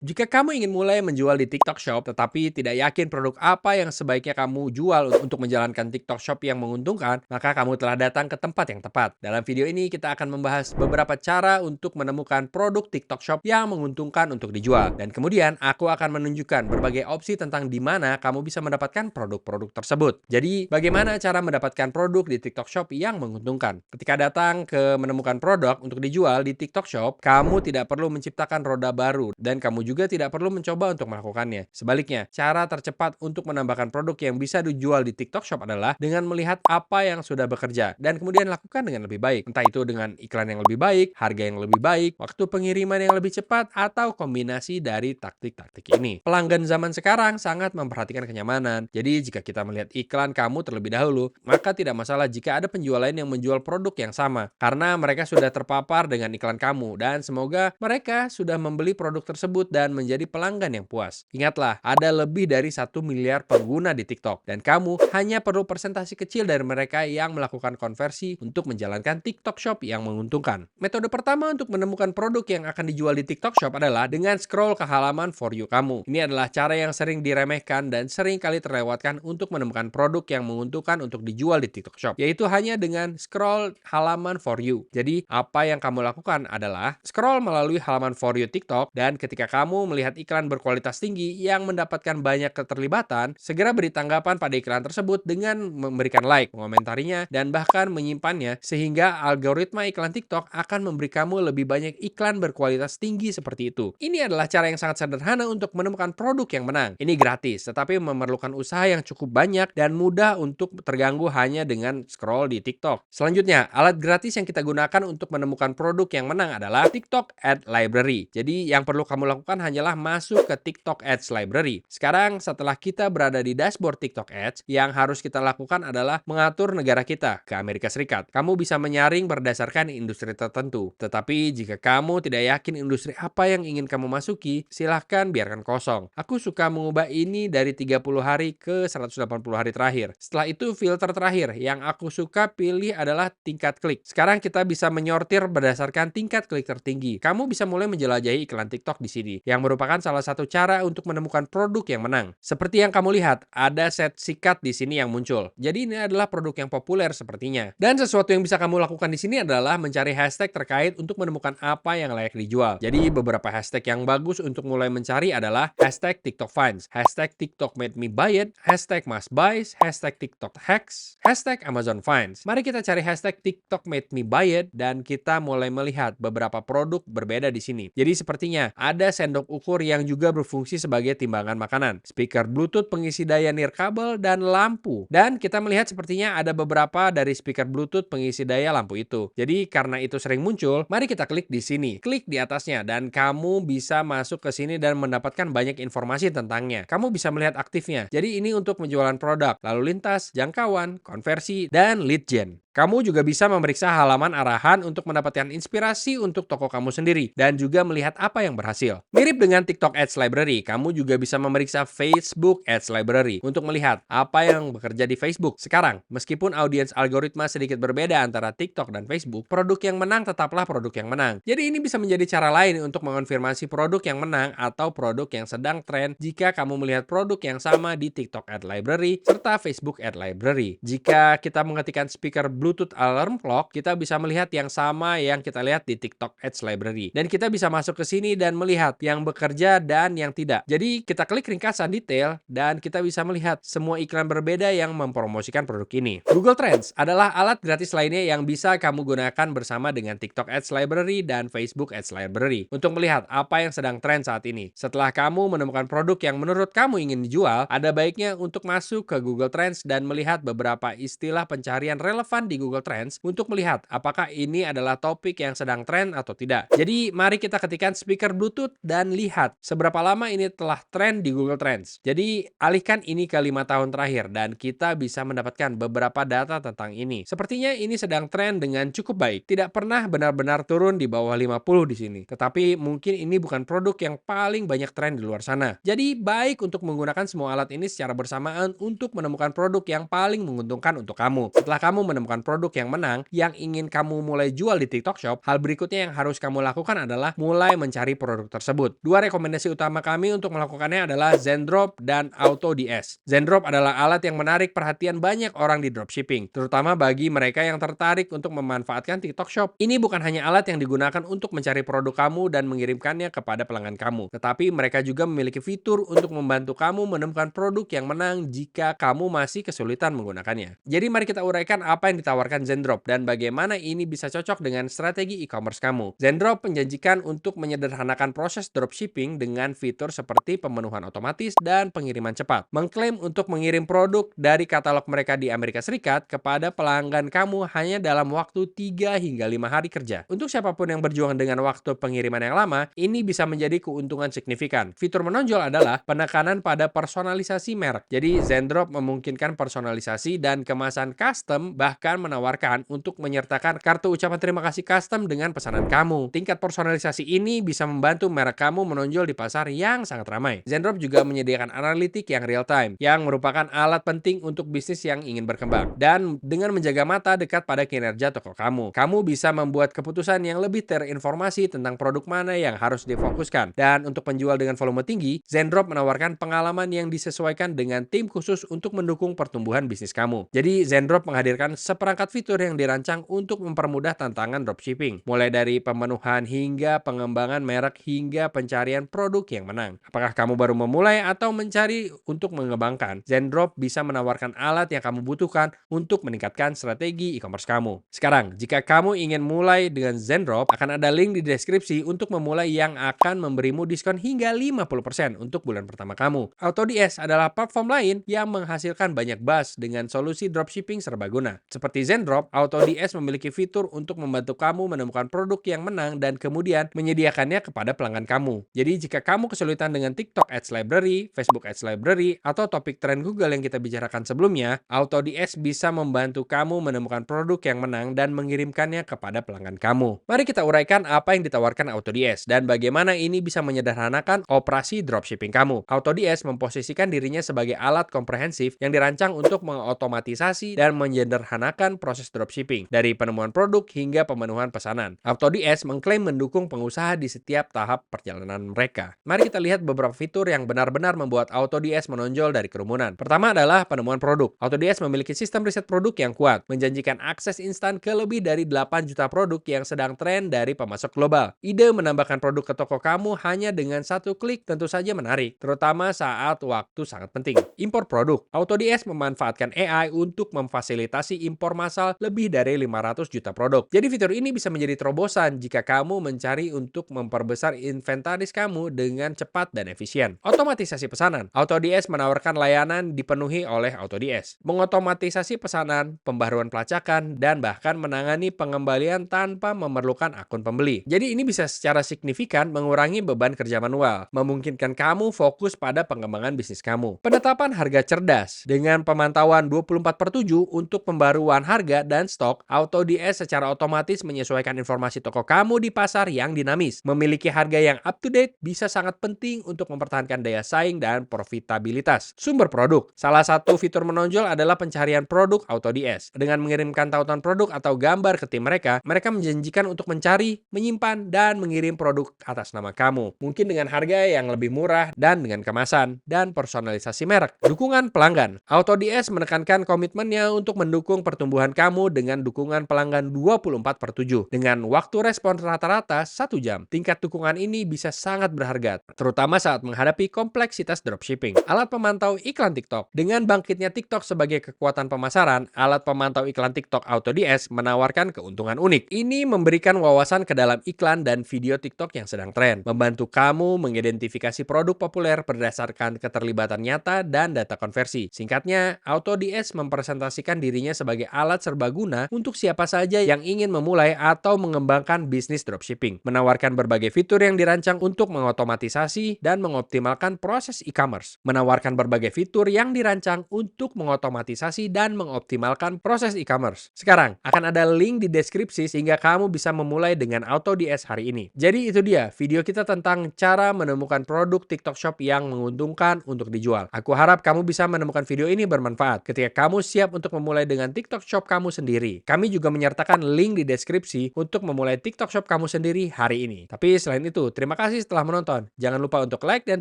Jika kamu ingin mulai menjual di TikTok Shop tetapi tidak yakin produk apa yang sebaiknya kamu jual untuk menjalankan TikTok Shop yang menguntungkan, maka kamu telah datang ke tempat yang tepat. Dalam video ini kita akan membahas beberapa cara untuk menemukan produk TikTok Shop yang menguntungkan untuk dijual. Dan kemudian aku akan menunjukkan berbagai opsi tentang di mana kamu bisa mendapatkan produk-produk tersebut. Jadi, bagaimana cara mendapatkan produk di TikTok Shop yang menguntungkan? Ketika datang ke menemukan produk untuk dijual di TikTok Shop, kamu tidak perlu menciptakan roda baru dan kamu juga tidak perlu mencoba untuk melakukannya. Sebaliknya, cara tercepat untuk menambahkan produk yang bisa dijual di TikTok Shop adalah dengan melihat apa yang sudah bekerja dan kemudian lakukan dengan lebih baik. Entah itu dengan iklan yang lebih baik, harga yang lebih baik, waktu pengiriman yang lebih cepat, atau kombinasi dari taktik-taktik ini. Pelanggan zaman sekarang sangat memperhatikan kenyamanan. Jadi jika kita melihat iklan kamu terlebih dahulu, maka tidak masalah jika ada penjual lain yang menjual produk yang sama karena mereka sudah terpapar dengan iklan kamu dan semoga mereka sudah membeli produk tersebut dan menjadi pelanggan yang puas. Ingatlah, ada lebih dari 1 miliar pengguna di TikTok dan kamu hanya perlu persentase kecil dari mereka yang melakukan konversi untuk menjalankan TikTok Shop yang menguntungkan. Metode pertama untuk menemukan produk yang akan dijual di TikTok Shop adalah dengan scroll ke halaman For You kamu. Ini adalah cara yang sering diremehkan dan sering kali terlewatkan untuk menemukan produk yang menguntungkan untuk dijual di TikTok Shop, yaitu hanya dengan scroll halaman For You. Jadi, apa yang kamu lakukan adalah scroll melalui halaman For You TikTok dan ketika kamu melihat iklan berkualitas tinggi yang mendapatkan banyak keterlibatan, segera beri tanggapan pada iklan tersebut dengan memberikan like, mengomentarinya, dan bahkan menyimpannya sehingga algoritma iklan TikTok akan memberi kamu lebih banyak iklan berkualitas tinggi seperti itu. Ini adalah cara yang sangat sederhana untuk menemukan produk yang menang. Ini gratis, tetapi memerlukan usaha yang cukup banyak dan mudah untuk terganggu hanya dengan scroll di TikTok. Selanjutnya, alat gratis yang kita gunakan untuk menemukan produk yang menang adalah TikTok Ad Library. Jadi, yang perlu kamu lakukan hanyalah masuk ke TikTok Ads Library. Sekarang, setelah kita berada di dashboard TikTok Ads, yang harus kita lakukan adalah mengatur negara kita ke Amerika Serikat. Kamu bisa menyaring berdasarkan industri tertentu. Tetapi, jika kamu tidak yakin industri apa yang ingin kamu masuki, silahkan biarkan kosong. Aku suka mengubah ini dari 30 hari ke 180 hari terakhir. Setelah itu, filter terakhir yang aku suka pilih adalah tingkat klik. Sekarang kita bisa menyortir berdasarkan tingkat klik tertinggi. Kamu bisa mulai menjelajahi iklan TikTok di sini, yang merupakan salah satu cara untuk menemukan produk yang menang. Seperti yang kamu lihat, ada set sikat di sini yang muncul. Jadi ini adalah produk yang populer sepertinya. Dan sesuatu yang bisa kamu lakukan di sini adalah mencari hashtag terkait untuk menemukan apa yang layak dijual. Jadi beberapa hashtag yang bagus untuk mulai mencari adalah hashtag TikTok Finds, hashtag TikTok Made Me Buy It, hashtag Must Buys, hashtag TikTok Hacks, hashtag Amazon Finds. Mari kita cari hashtag TikTok Made Me Buy It dan kita mulai melihat beberapa produk berbeda di sini. Jadi sepertinya ada sendok ukur yang juga berfungsi sebagai timbangan makanan, speaker Bluetooth pengisi daya nirkabel, dan lampu. Dan kita melihat sepertinya ada beberapa dari speaker Bluetooth pengisi daya lampu itu. Jadi karena itu sering muncul, mari kita klik di sini. Klik di atasnya dan kamu bisa masuk ke sini dan mendapatkan banyak informasi tentangnya. Kamu bisa melihat aktifnya. Jadi ini untuk penjualan produk, lalu lintas, jangkauan, konversi, dan lead gen. Kamu juga bisa memeriksa halaman arahan untuk mendapatkan inspirasi untuk toko kamu sendiri dan juga melihat apa yang berhasil. Mirip dengan TikTok Ads Library, kamu juga bisa memeriksa Facebook Ads Library untuk melihat apa yang bekerja di Facebook. Sekarang, meskipun audiens algoritma sedikit berbeda antara TikTok dan Facebook, produk yang menang tetaplah produk yang menang. Jadi ini bisa menjadi cara lain untuk mengonfirmasi produk yang menang atau produk yang sedang tren jika kamu melihat produk yang sama di TikTok Ad Library serta Facebook Ad Library. Jika kita mengetikkan speaker Bluetooth alarm clock, kita bisa melihat yang sama yang kita lihat di TikTok Ads Library. Dan kita bisa masuk ke sini dan melihat yang bekerja dan yang tidak. Jadi kita klik ringkasan detail dan kita bisa melihat semua iklan berbeda yang mempromosikan produk ini. Google Trends adalah alat gratis lainnya yang bisa kamu gunakan bersama dengan TikTok Ads Library dan Facebook Ads Library untuk melihat apa yang sedang tren saat ini. Setelah kamu menemukan produk yang menurut kamu ingin dijual, ada baiknya untuk masuk ke Google Trends dan melihat beberapa istilah pencarian relevan di Google Trends untuk melihat apakah ini adalah topik yang sedang tren atau tidak. Jadi mari kita ketikkan speaker Bluetooth dan lihat seberapa lama ini telah tren di Google Trends. Jadi alihkan ini ke 5 tahun terakhir dan kita bisa mendapatkan beberapa data tentang ini. Sepertinya ini sedang tren dengan cukup baik. Tidak pernah benar-benar turun di bawah 50 di sini. Tetapi mungkin ini bukan produk yang paling banyak tren di luar sana. Jadi baik untuk menggunakan semua alat ini secara bersamaan untuk menemukan produk yang paling menguntungkan untuk kamu. Setelah kamu menemukan produk yang menang, yang ingin kamu mulai jual di TikTok Shop, hal berikutnya yang harus kamu lakukan adalah mulai mencari produk tersebut. tersebut. Dua rekomendasi utama kami untuk melakukannya adalah Zendrop dan AutoDS. Zendrop adalah alat yang menarik perhatian banyak orang di dropshipping, terutama bagi mereka yang tertarik untuk memanfaatkan TikTok Shop. Ini bukan hanya alat yang digunakan untuk mencari produk kamu dan mengirimkannya kepada pelanggan kamu, tetapi mereka juga memiliki fitur untuk membantu kamu menemukan produk yang menang jika kamu masih kesulitan menggunakannya. Jadi mari kita uraikan apa yang ditawarkan Zendrop dan bagaimana ini bisa cocok dengan strategi e-commerce kamu. Zendrop menjanjikan untuk menyederhanakan proses dropshipping dengan fitur seperti pemenuhan otomatis dan pengiriman cepat. Mengklaim untuk mengirim produk dari katalog mereka di Amerika Serikat kepada pelanggan kamu hanya dalam waktu 3 hingga 5 hari kerja. Untuk siapapun yang berjuang dengan waktu pengiriman yang lama, ini bisa menjadi keuntungan signifikan. Fitur menonjol adalah penekanan pada personalisasi merek. Jadi Zendrop memungkinkan personalisasi dan kemasan custom, bahkan menawarkan untuk menyertakan kartu ucapan terima kasih custom dengan pesanan kamu. Tingkat personalisasi ini bisa membantu merek kamu menonjol di pasar yang sangat ramai. Zendrop juga menyediakan analitik yang real time, yang merupakan alat penting untuk bisnis yang ingin berkembang. Dan dengan menjaga mata dekat pada kinerja toko kamu, kamu bisa membuat keputusan yang lebih terinformasi tentang produk mana yang harus difokuskan. Dan untuk penjual dengan volume tinggi, Zendrop menawarkan pengalaman yang disesuaikan dengan tim khusus untuk mendukung pertumbuhan bisnis kamu. Jadi Zendrop menghadirkan seperangkat fitur yang dirancang untuk mempermudah tantangan dropshipping, mulai dari pemenuhan hingga pengembangan merek hingga pencarian produk yang menang. Apakah kamu baru memulai atau mencari untuk mengembangkan? Zendrop bisa menawarkan alat yang kamu butuhkan untuk meningkatkan strategi e-commerce kamu. Sekarang, jika kamu ingin mulai dengan Zendrop, akan ada link di deskripsi untuk memulai yang akan memberimu diskon hingga 50% untuk bulan pertama kamu. AutoDS adalah platform lain yang menghasilkan banyak buzz dengan solusi dropshipping serbaguna. Seperti Zendrop, AutoDS memiliki fitur untuk membantu kamu menemukan produk yang menang dan kemudian menyediakannya kepada pelanggan kamu. Jadi jika kamu kesulitan dengan TikTok Ads Library, Facebook Ads Library, atau topik tren Google yang kita bicarakan sebelumnya, AutoDS bisa membantu kamu menemukan produk yang menang dan mengirimkannya kepada pelanggan kamu. Mari kita uraikan apa yang ditawarkan AutoDS dan bagaimana ini bisa menyederhanakan operasi dropshipping kamu. AutoDS memposisikan dirinya sebagai alat komprehensif yang dirancang untuk mengotomatisasi dan menyederhanakan proses dropshipping, dari penemuan produk hingga pemenuhan pesanan. AutoDS mengklaim mendukung pengusaha di setiap tahap perjalanan mereka. Mari kita lihat beberapa fitur yang benar-benar membuat AutoDS menonjol dari kerumunan. Pertama adalah penemuan produk. AutoDS memiliki sistem riset produk yang kuat, menjanjikan akses instan ke lebih dari 8 juta produk yang sedang tren dari pemasok global. Ide menambahkan produk ke toko kamu hanya dengan satu klik tentu saja menarik, terutama saat waktu sangat penting. Impor produk. AutoDS memanfaatkan AI untuk memfasilitasi impor massal lebih dari 500 juta produk. Jadi fitur ini bisa menjadi terobosan jika kamu mencari untuk memperbesar inventaris kamu dengan cepat dan efisien. Otomatisasi pesanan. AutoDS menawarkan layanan dipenuhi oleh AutoDS, mengotomatisasi pesanan, pembaruan pelacakan, dan bahkan menangani pengembalian tanpa memerlukan akun pembeli. Jadi ini bisa secara signifikan mengurangi beban kerja manual, memungkinkan kamu fokus pada pengembangan bisnis kamu. Penetapan harga cerdas. Dengan pemantauan 24/7 untuk pembaruan harga dan stok, AutoDS secara otomatis menyesuaikan informasi toko kamu di pasar yang dinamis. Memiliki harga yang up to date bisa sangat penting untuk mempertahankan daya saing dan profitabilitas. Sumber produk. Salah satu fitur menonjol adalah pencarian produk AutoDS. Dengan mengirimkan tautan produk atau gambar ke tim mereka menjanjikan untuk mencari, menyimpan, dan mengirim produk atas nama kamu. Mungkin dengan harga yang lebih murah dan dengan kemasan dan personalisasi merek. Dukungan pelanggan. AutoDS menekankan komitmennya untuk mendukung pertumbuhan kamu dengan dukungan pelanggan 24/7 dengan waktu respon rata-rata 1 jam. Tingkat dukungan ini bisa sangat berharga, terutama saat menghadapi kompleksitas dropshipping. Alat pemantau iklan TikTok. Dengan bangkitnya TikTok sebagai kekuatan pemasaran, alat pemantau iklan TikTok AutoDS menawarkan keuntungan unik. Ini memberikan wawasan ke dalam iklan dan video TikTok yang sedang tren, membantu kamu mengidentifikasi produk populer berdasarkan keterlibatan nyata dan data konversi. Singkatnya, AutoDS mempresentasikan dirinya sebagai alat serbaguna untuk siapa saja yang ingin memulai atau mengembangkan bisnis dropshipping, menawarkan berbagai fitur yang dirancang untuk mengotomatisasi dan mengoptimalkan proses e-commerce, menawarkan berbagai fitur yang dirancang untuk mengotomatisasi dan mengoptimalkan proses e-commerce. Sekarang, akan ada link di deskripsi sehingga kamu bisa memulai dengan AutoDS hari ini. Jadi itu dia video kita tentang cara menemukan produk TikTok Shop yang menguntungkan untuk dijual. Aku harap kamu bisa menemukan video ini bermanfaat ketika kamu siap untuk memulai dengan TikTok Shop kamu sendiri. Kami juga menyertakan link di deskripsi untuk memulai TikTok Shop kamu sendiri hari ini. Tapi selain itu, terima kasih kasih telah menonton. Jangan lupa untuk like dan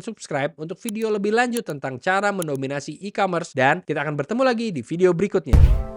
subscribe untuk video lebih lanjut tentang cara mendominasi e-commerce dan kita akan bertemu lagi di video berikutnya.